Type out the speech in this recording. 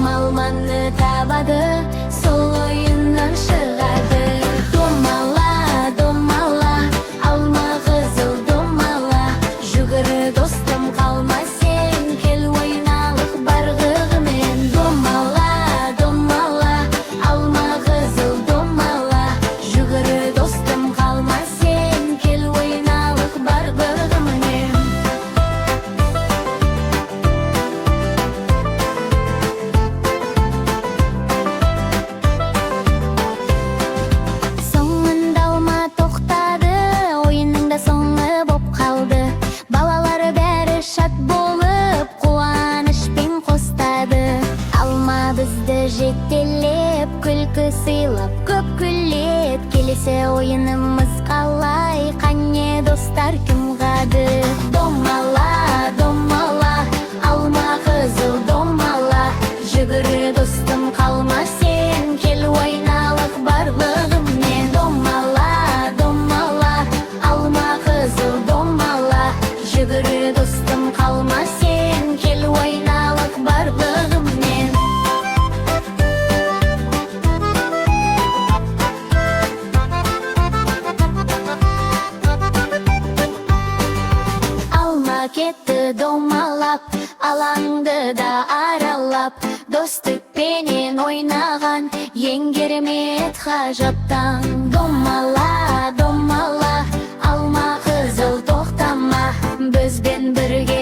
Almanı tabadı, sol oyundan шығады. Домала, домала, алма қызыл домала. Жүгірі достым қалма сен, кел ойналық барғығымен. Домала, домала, алма қызыл домала. Жүгірі достым қалма сен, кел ойналық барғығымен. Соңында алма тоқтады, ойынның да соңы боп қалды. Балалары бәрі шат болып, қуанышпен қостады. Алма бізді жетелеп, күлкі сыйлап, көп күлет. Келесі ойынымыз қалай, қане достар кім ғады? Домала, домала, алма қызыл домала. Жүгірі достым қалма сен, кел ойналық барлығымен. Домала, домала, алма қызыл домала. Жүгірі достым қалма сен, кел ойналық барлығымен. Алма кетті домалап, алаңды да аралап. Достықпенен ойнаған, ең керемет ғажаптан. Домала, домала, алма қызыл тоқтама, бізбен бірге